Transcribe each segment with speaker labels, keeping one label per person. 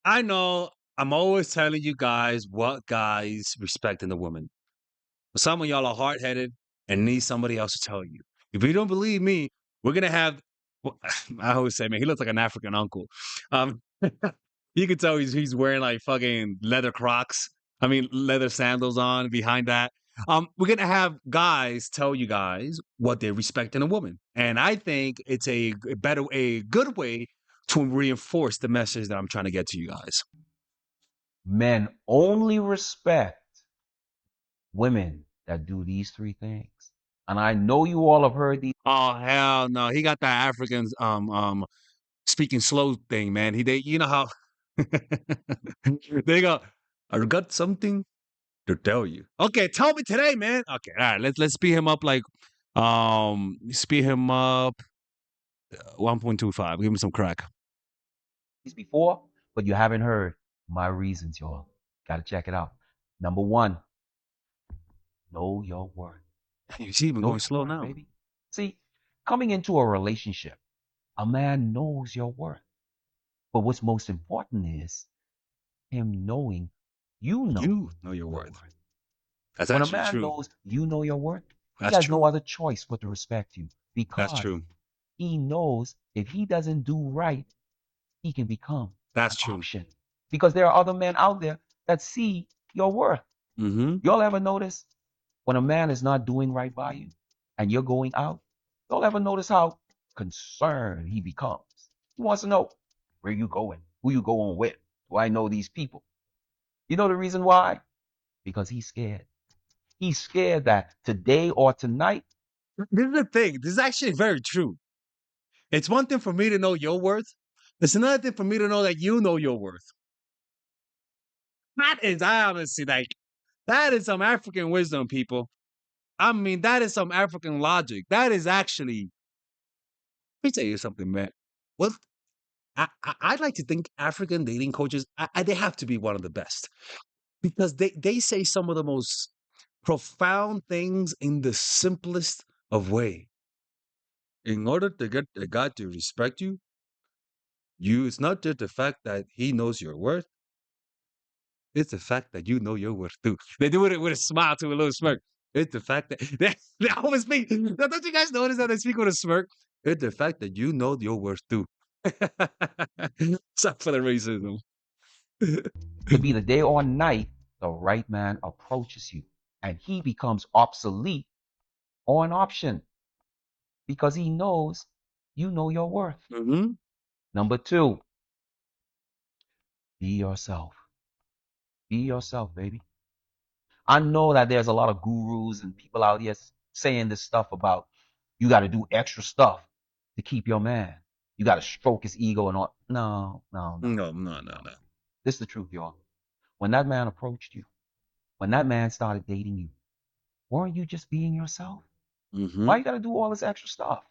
Speaker 1: I know I'm always telling you guys what guys respect in a woman. But some of y'all are hard headed and need somebody else to tell you. If you don't believe me, we're gonna have. Well, I always say, man, he looks like an African uncle. Um, you can tell he's wearing like fucking leather Crocs. I mean, leather sandals on behind that. We're gonna have guys tell you guys what they respect in a woman, and I think it's a good way to reinforce the message that I'm trying to get to you guys.
Speaker 2: Men only respect women that do these three things. And I know you all have heard these.
Speaker 1: Oh hell no, he got that African speaking slow thing, man. You know how they go. I got something to tell you. Okay, tell me today, man. Okay, all right. Let's speed him up like speed him up 1.25. Give him some crack.
Speaker 2: Before, but you haven't heard my reasons, y'all. Got to check it out. Number one, know your worth.
Speaker 1: You see, him
Speaker 2: Know
Speaker 1: going
Speaker 2: your
Speaker 1: slow
Speaker 2: worth,
Speaker 1: now.
Speaker 2: baby. See, coming into a relationship, a man knows your worth. But what's most important is him knowing you know
Speaker 1: You know your
Speaker 2: your
Speaker 1: worth.
Speaker 2: worth.
Speaker 1: That's
Speaker 2: When a
Speaker 1: actually
Speaker 2: man
Speaker 1: true.
Speaker 2: knows you know your worth, he
Speaker 1: That's
Speaker 2: has no
Speaker 1: true.
Speaker 2: other choice but to respect you
Speaker 1: That's
Speaker 2: because
Speaker 1: true.
Speaker 2: he knows if he doesn't do right, he can become
Speaker 1: That's
Speaker 2: an
Speaker 1: true.
Speaker 2: option. Because there are other men out there that see your worth.
Speaker 1: Mm-hmm.
Speaker 2: Y'all ever notice when a man is not doing right by you and you're going out? Y'all ever notice how concerned he becomes? He wants to know where you going, who you going with. Do I know these people? You know the reason why? Because he's scared. He's scared that today or tonight,
Speaker 1: This is the thing. This is actually very true. It's one thing for me to know your worth. It's another thing for me to know that you know your worth. That is, I honestly like, that is some African wisdom, people. I mean, that is some African logic. That is actually, let me tell you something, man. Well, I'd like to think African dating coaches, they have to be one of the best because they say some of the most profound things in the simplest of way. In order to get a guy to respect you, it's not just the fact that he knows your worth, it's the fact that you know your worth too. They do it with a smile to a little smirk. It's the fact that they always speak. Now, don't you guys notice that they speak with a smirk? It's the fact that you know your worth too. Stop for the racism.
Speaker 2: could be the day or night, the right man approaches you and he becomes obsolete or an option because he knows you know your worth.
Speaker 1: Hmm.
Speaker 2: Number two, be yourself. Be yourself, baby. I know that there's a lot of gurus and people out here saying this stuff about you got to do extra stuff to keep your man. You got to stroke his ego and all. No, no, no,
Speaker 1: No, no, no,
Speaker 2: no.
Speaker 1: no.
Speaker 2: This is the truth, y'all. When that man approached you, when that man started dating you, weren't you just being yourself?
Speaker 1: Hmm.
Speaker 2: Why you got to do all this extra stuff?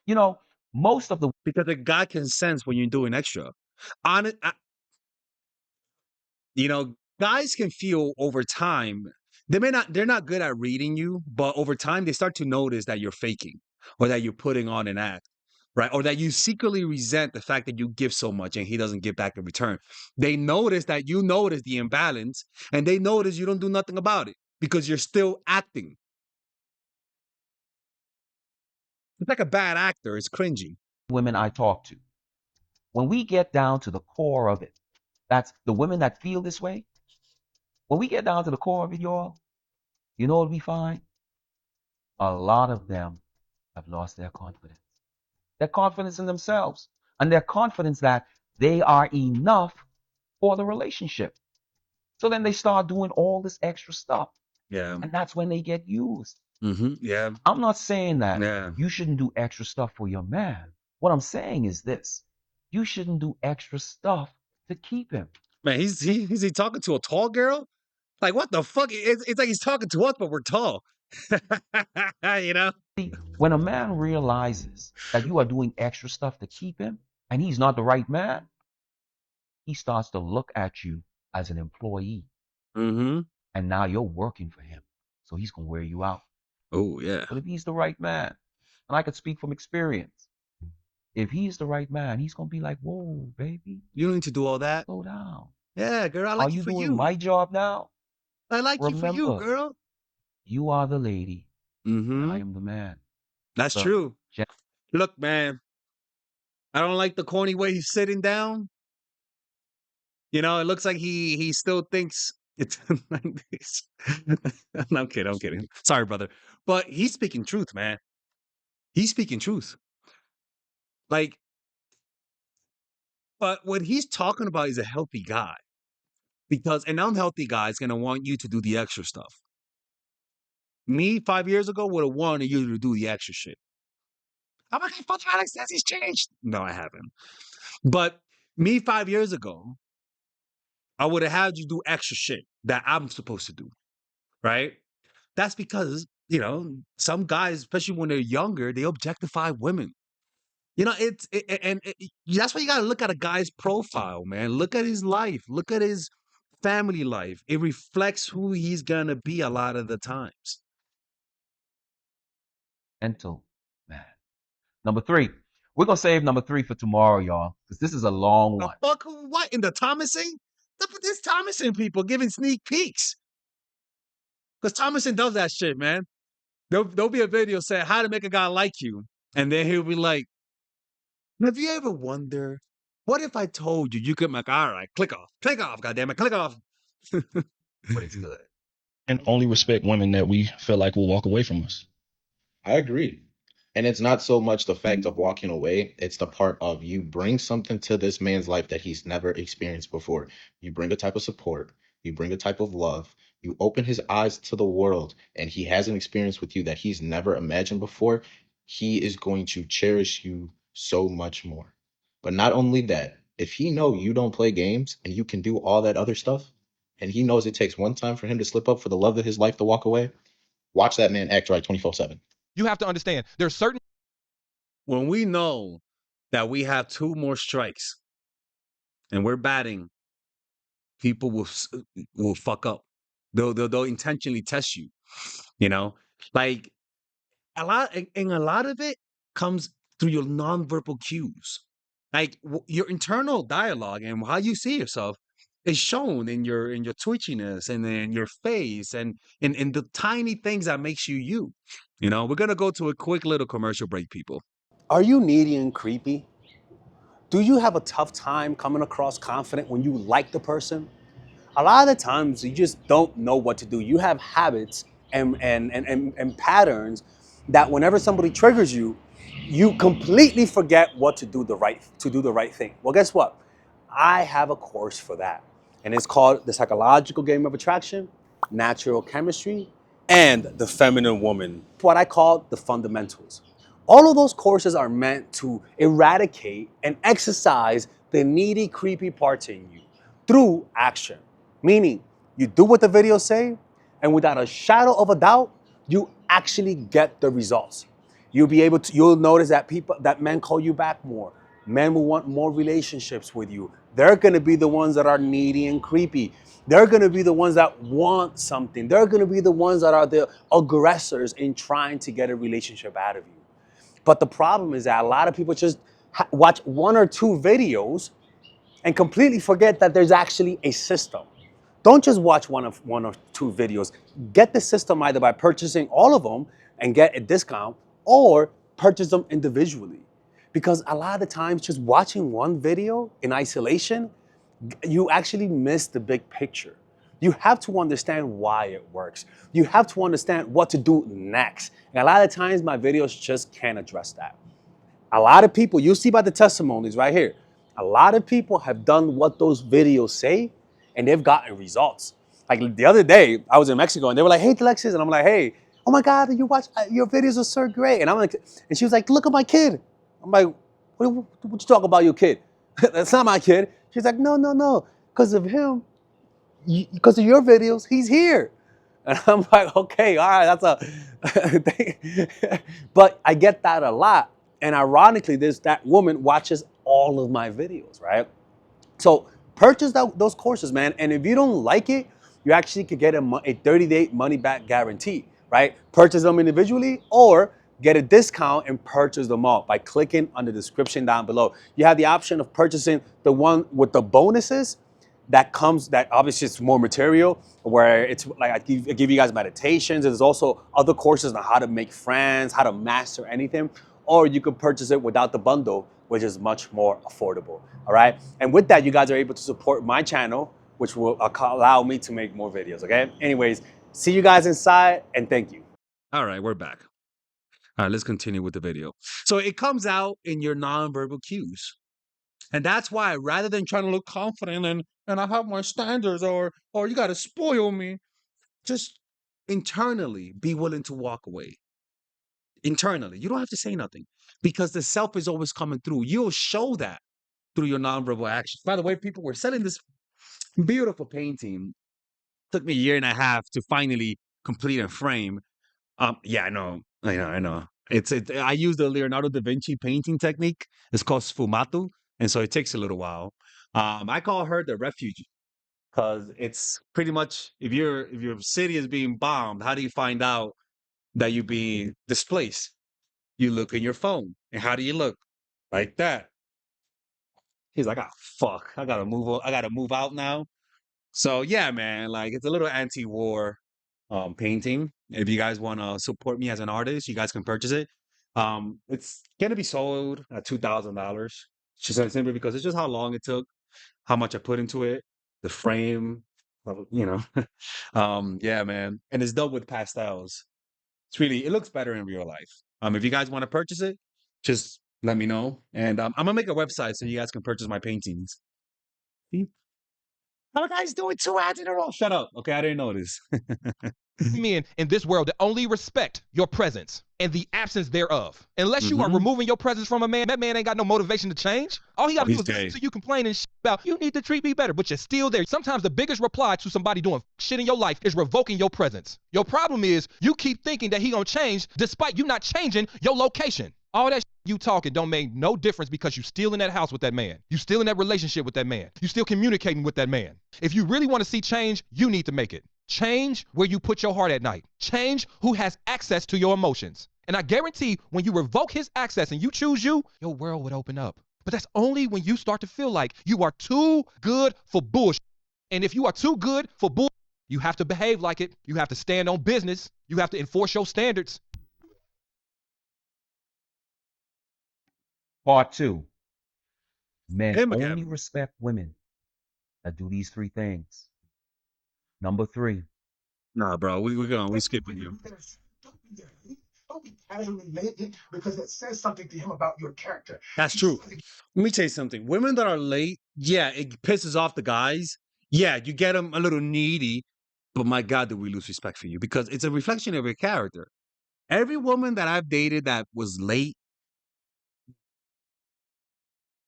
Speaker 2: You know, most of the
Speaker 1: Because a guy can sense when you're doing extra. On it, guys can feel over time. They're not good at reading you, but over time they start to notice that you're faking or that you're putting on an act, right? Or that you secretly resent the fact that you give so much and he doesn't give back in return. They notice that you notice the imbalance and they notice you don't do nothing about it because you're still acting. It's like a bad actor. It's cringy.
Speaker 2: women I talk to, when we get down to the core of it, that's the women that feel this way. When we get down to the core of it, y'all, you know what we find? A lot of them have lost their confidence in themselves, and their confidence that they are enough for the relationship. So then they start doing all this extra stuff,
Speaker 1: Yeah.
Speaker 2: and that's when they get used.
Speaker 1: Yeah.
Speaker 2: I'm not saying that
Speaker 1: Yeah.
Speaker 2: you shouldn't do extra stuff for your man. What I'm saying is this: you shouldn't do extra stuff to keep him.
Speaker 1: Man, is he talking to a tall girl? Like what the fuck? It's like he's talking to us, but we're tall. you know?
Speaker 2: See, when a man realizes that you are doing extra stuff to keep him and he's not the right man, he starts to look at you as an employee.
Speaker 1: Mm-hmm.
Speaker 2: And now you're working for him. So he's going to wear you out.
Speaker 1: Oh yeah.
Speaker 2: But if he's the right man, and I could speak from experience, If he's the right man, he's gonna be like, whoa, baby,
Speaker 1: You don't need to do all that.
Speaker 2: slow down.
Speaker 1: Yeah, girl, I
Speaker 2: Are
Speaker 1: like you
Speaker 2: you
Speaker 1: for
Speaker 2: doing
Speaker 1: you.
Speaker 2: my job now?
Speaker 1: I like you for you,
Speaker 2: Remember,
Speaker 1: girl.
Speaker 2: you are the lady and I
Speaker 1: Mm-hmm.
Speaker 2: am the man.
Speaker 1: That's
Speaker 2: The
Speaker 1: true. Look, man, I don't like the corny way he's sitting down. You know, it looks like he still thinks it's like this. No, I'm kidding. I'm kidding. Sorry, brother. But he's speaking truth, man. He's speaking truth. Like, but what he's talking about is a healthy guy because an unhealthy guy is going to want you to do the extra stuff. Me 5 years ago would have wanted you to do the extra shit. I'm like, fuck Alex says he's changed. No, I haven't. But me 5 years ago, I would have had you do extra shit that I'm supposed to do, right? That's because, some guys, especially when they're younger, they objectify women. That's why you got to look at a guy's profile, man. Look at his life. Look at his family life. It reflects who he's going to be a lot of the times.
Speaker 2: gentle man. Number three. We're gonna save number three for tomorrow, y'all, because this is a long
Speaker 1: The
Speaker 2: one.
Speaker 1: fuck? What? In the Thomasing? This Thomasing people giving sneak peeks. Because Thomason does that shit, man. There'll be a video saying how to make a guy like you. And then he'll be like, have you ever wondered, what if I told you you could make, all right, click off, goddammit, click off.
Speaker 2: But it's good.
Speaker 3: And only respect women that we feel like will walk away from us.
Speaker 4: I agree. And it's not so much the fact of walking away, it's the part of you bring something to this man's life that he's never experienced before. You bring a type of support, you bring a type of love, you open his eyes to the world, and he has an experience with you that he's never imagined before. He is going to cherish you so much more. But not only that, if he know you don't play games and you can do all that other stuff, and he knows it takes one time for him to slip up for the love of his life to walk away, watch that man act right 24/7.
Speaker 5: You have to understand there's certain
Speaker 1: When we know that we have two more strikes and we're batting, people will fuck up. They'll intentionally test you, you know? Like, a lot of it comes through your nonverbal cues. Like your internal dialogue and how you see yourself is shown in your twitchiness and in your face and in the tiny things that makes you you. We're gonna go to a quick little commercial break, people.
Speaker 6: Are you needy and creepy? Do you have a tough time coming across confident when you like the person? A lot of the times you just don't know what to do. You have habits and patterns that whenever somebody triggers you, you completely forget what to do the right thing. Well, guess what? I have a course for that. And it's called The Psychological Game of Attraction, Natural Chemistry, and The Feminine Woman. What I call the fundamentals. All of those courses are meant to eradicate and exercise the needy, creepy parts in you through action. Meaning, you do what the videos say, and without a shadow of a doubt, you actually get the results. You'll notice that men call you back more. Men will want more relationships with you. They're gonna be the ones that are needy and creepy. They're gonna be the ones that want something. They're gonna be the ones that are the aggressors in trying to get a relationship out of you. But the problem is that a lot of people just watch one or two videos and completely forget that there's actually a system. Don't just watch one or two videos. Get the system either by purchasing all of them and get a discount or purchase them individually. Because a lot of the times just watching one video in isolation, you actually miss the big picture. You have to understand why it works. You have to understand what to do next. And a lot of times my videos just can't address that. A lot of people, you see by the testimonies right here, a lot of people have done what those videos say and they've gotten results. Like the other day, I was in Mexico and they were like, hey, Alexis. And I'm like, hey, oh my God, your videos are so great. And I'm like, and she was like, look at my kid. I'm like, what you talk about your kid? That's not my kid. She's like, no, no, no. Because of him, because of your videos, he's here. And I'm like, okay, all right, that's a. But I get that a lot. And ironically, that woman watches all of my videos, right? So purchase those courses, man. And if you don't like it, you actually could get a 30-day money back guarantee, right? Purchase them individually or get a discount and purchase them all by clicking on the description down below. You have the option of purchasing the one with the bonuses that obviously it's more material, where it's like I give you guys meditations. There's also other courses on how to make friends, how to master anything, or you could purchase it without the bundle, which is much more affordable. All right. And with that, you guys are able to support my channel, which will allow me to make more videos. Okay. Anyways, see you guys inside, and thank you.
Speaker 1: All right, we're back. All right, let's continue with the video. So it comes out in your nonverbal cues. And that's why rather than trying to look confident and I have my standards or you got to spoil me, just internally be willing to walk away. Internally. You don't have to say nothing because the self is always coming through. You'll show that through your nonverbal actions. By the way, people were selling this beautiful painting. Took me a year and a half to finally complete and frame. Yeah, I know. I use the Leonardo da Vinci painting technique. It's called sfumato, and so it takes a little while. I call her the refugee because it's pretty much if your city is being bombed, how do you find out that you're being displaced? You look in your phone, and how do you look? Like that. He's like, ah, fuck, I gotta move. I gotta move out now. So yeah, man, like it's a little anti-war painting. If you guys want to support me as an artist, you guys can purchase it. It's gonna be sold at $2,000. Just simply because it's just how long it took, how much I put into it, the frame, you know. Yeah, man, and it's done with pastels. It looks better in real life. If you guys want to purchase it, just let me know, and I'm gonna make a website so you guys can purchase my paintings. See? How guys doing 2 ads in a row? Shut up. Okay, I didn't notice.
Speaker 5: men in this world that only respect your presence and the absence thereof. Unless you are removing your presence from a man, that man ain't got no motivation to change. All he got to do is listen to you complain and about you need to treat me better, but you're still there. Sometimes the biggest reply to somebody doing shit in your life is revoking your presence. Your problem is you keep thinking that he gonna change despite you not changing your location. All that you talking don't make no difference because you still in that house with that man. You still in that relationship with that man. You still communicating with that man. If you really want to see change, you need to make it. Change where you put your heart at night. Change who has access to your emotions. And I guarantee when you revoke his access and you choose you, your world would open up. But that's only when you start to feel like you are too good for bullshit. And if you are too good for bullshit, you have to behave like it. You have to stand on business. You have to enforce your standards.
Speaker 2: Part 2. Men
Speaker 1: Him
Speaker 2: only
Speaker 1: again.
Speaker 2: respect women that do these 3 things. Number 3.
Speaker 1: Nah, bro, we skipping you.
Speaker 7: Don't be casually late because it says something to him about your character.
Speaker 1: That's true. Let me tell you something. Women that are late, yeah, it pisses off the guys. Yeah, you get them a little needy, but my God, do we lose respect for you because it's a reflection of your character. Every woman that I've dated that was late,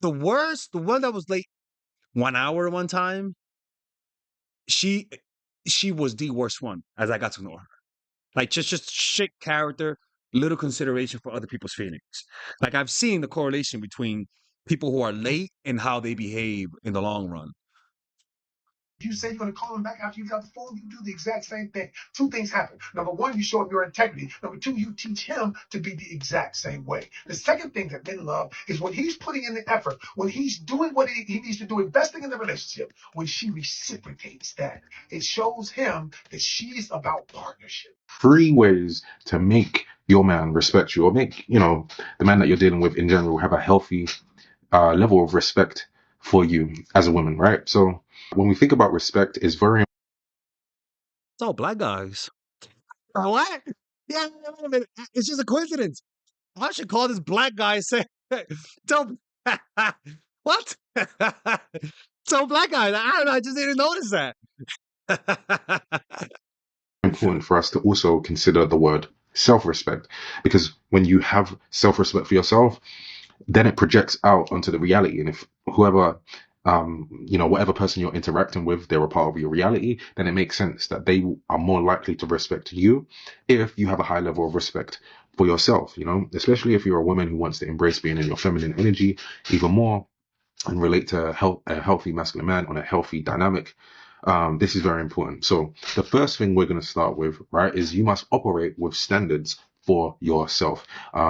Speaker 1: the one that was late 1 hour one time, she was the worst one as I got to know her. Like just shit character, little consideration for other people's feelings. Like I've seen the correlation between people who are late and how they behave in the long run.
Speaker 7: You say you're going to call him back after you got the phone, you do the exact same thing. 2 things happen. Number 1, you show him your integrity. Number 2, you teach him to be the exact same way. The second thing that men love is when he's putting in the effort, when he's doing what he needs to do, investing in the relationship, when she reciprocates that. It shows him that she's about partnership.
Speaker 8: 3 ways to make your man respect you, or make, the man that you're dealing with in general have a healthy level of respect for you as a woman, right? So when we think about respect, it's very
Speaker 1: It's all black guys. What? Yeah, wait a minute. It's just a coincidence. I should call this black guy and say, don't. What? So black guys. I don't know. I just didn't notice that.
Speaker 8: important for us to also consider the word self-respect, because when you have self-respect for yourself, then it projects out onto the reality. And if whoever whatever person you're interacting with, they're a part of your reality, then it makes sense that they are more likely to respect you if you have a high level of respect for yourself, especially if you're a woman who wants to embrace being in your feminine energy even more and relate to a healthy masculine man on a healthy dynamic. This is very important. So the first thing we're going to start with, right, is you must operate with standards for yourself.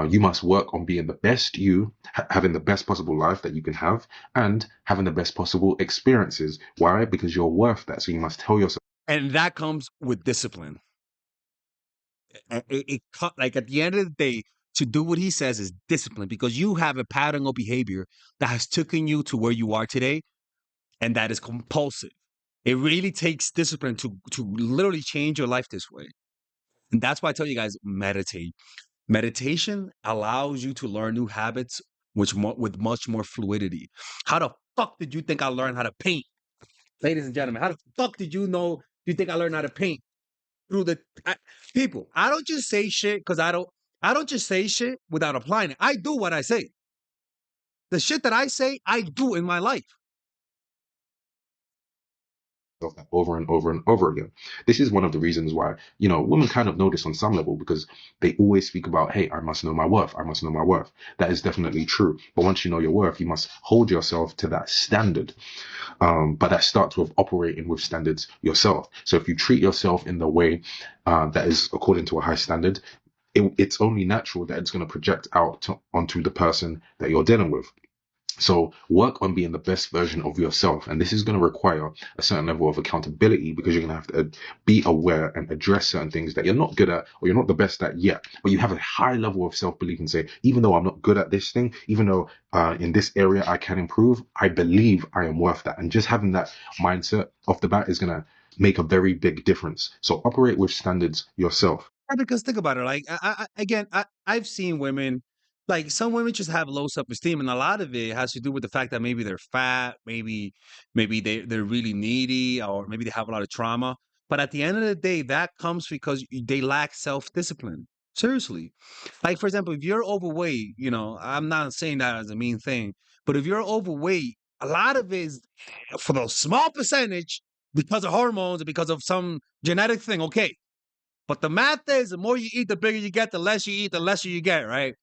Speaker 8: You must work on being the best you, having the best possible life that you can have, and having the best possible experiences. Why? Because you're worth that. So you must tell yourself.
Speaker 1: And that comes with discipline. Like at the end of the day, to do what he says is discipline, because you have a pattern of behavior that has taken you to where you are today, and that is compulsive. It really takes discipline to literally change your life this way. And that's why I tell you guys, meditate. Meditation allows you to learn new habits with much more fluidity. How the fuck did you think I learned how to paint? Ladies and gentlemen, how the fuck did you think I learned how to paint? Through people. I don't just say shit because I don't just say shit without applying it. I do what I say. The shit that I say, I do in my life.
Speaker 8: That over and over and over again. This is one of the reasons why, women kind of know this on some level, because they always speak about, hey, I must know my worth. I must know my worth. That is definitely true. But once you know your worth, you must hold yourself to that standard. But that starts with operating with standards yourself. So if you treat yourself in the way that is according to a high standard, it's only natural that it's going to project out onto the person that you're dealing with. So work on being the best version of yourself. And this is going to require a certain level of accountability, because you're going to have to be aware and address certain things that you're not good at, or you're not the best at yet. But you have a high level of self-belief and say, even though I'm not good at this thing, even though in this area I can improve, I believe I am worth that. And just having that mindset off the bat is going to make a very big difference. So operate with standards yourself.
Speaker 1: Because think about it, like I've seen women, like some women just have low self-esteem, and a lot of it has to do with the fact that maybe they're fat, maybe they're really needy, or maybe they have a lot of trauma. But at the end of the day, that comes because they lack self-discipline. Seriously. Like, for example, if you're overweight, I'm not saying that as a mean thing, but if you're overweight, a lot of it is for the small percentage because of hormones and because of some genetic thing. Okay. But the math is, the more you eat, the bigger you get, the less you eat, the lesser you get, right?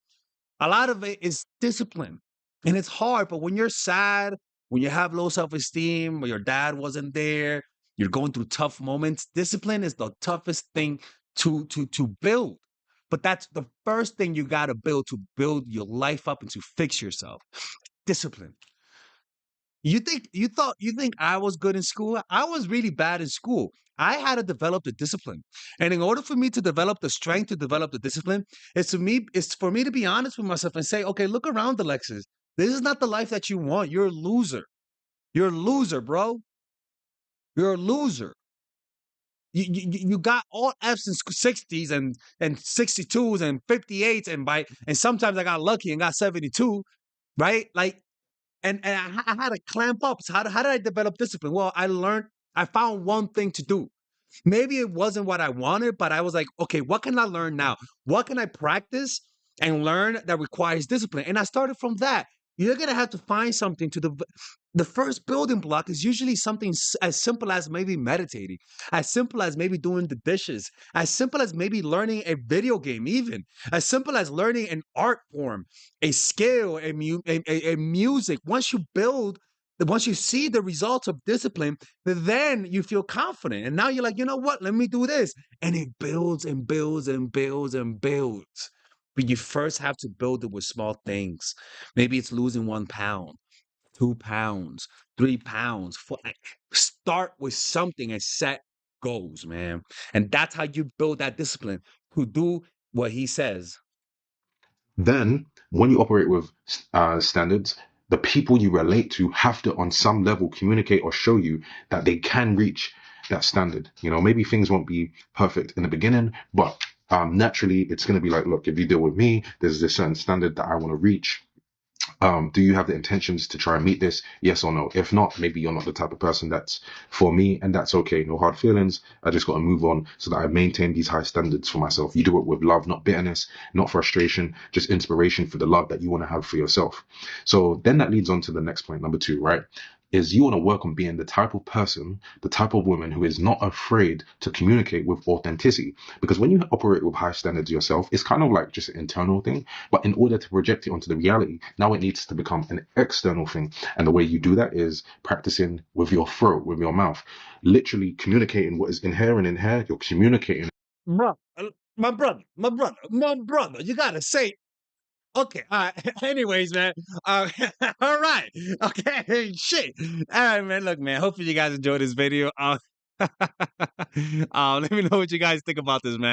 Speaker 1: A lot of it is discipline. And it's hard, but when you're sad, when you have low self-esteem, or your dad wasn't there, you're going through tough moments, discipline is the toughest thing to build. But that's the first thing you got to build your life up and to fix yourself. Discipline. You think I was good in school? I was really bad in school. I had to develop the discipline. And in order for me to develop the strength to develop the discipline, it's for me to be honest with myself and say, okay, look around, Alexis. This is not the life that you want. You're a loser. You're a loser, bro. You're a loser. You got all F's and 60s and 62s and 58s, and sometimes I got lucky and got 72, right? Like, and I had to clamp up. So how did I develop discipline? Well, I found one thing to do. Maybe it wasn't what I wanted, but I was like, okay, what can I learn now? What can I practice and learn that requires discipline? And I started from that. You're going to have to find something the first building block is usually something as simple as maybe meditating, as simple as maybe doing the dishes, as simple as maybe learning a video game, even as simple as learning an art form, a skill, a music. Once you see the results of discipline, then you feel confident. And now you're like, you know what? Let me do this. And it builds and builds and builds and builds. But you first have to build it with small things. Maybe it's losing 1 pound, 2 pounds, 3 pounds. Start with something and set goals, man. And that's how you build that discipline to do what he says.
Speaker 8: Then, when you operate with standards, the people you relate to have to, on some level, communicate or show you that they can reach that standard. Maybe things won't be perfect in the beginning, but naturally, it's going to be like, look, if you deal with me, there's this certain standard that I want to reach. Do you have the intentions to try and meet this? Yes or no? If not, maybe you're not the type of person that's for me, and that's okay. No hard feelings. I just got to move on so that I maintain these high standards for myself. You do it with love, not bitterness, not frustration, just inspiration for the love that you want to have for yourself. So then that leads on to the next point, number 2, right? Is you want to work on being the type of person, the type of woman who is not afraid to communicate with authenticity. Because when you operate with high standards yourself, it's kind of like just an internal thing. But in order to project it onto the reality, now it needs to become an external thing. And the way you do that is practicing with your throat, with your mouth, literally communicating what is in here and in here. You're communicating.
Speaker 1: Bro, My brother. You gotta say, okay, all right. Anyways, man. All right. Okay, shit. All right, man. Look, man. Hopefully you guys enjoyed this video. Let me know what you guys think about this, man.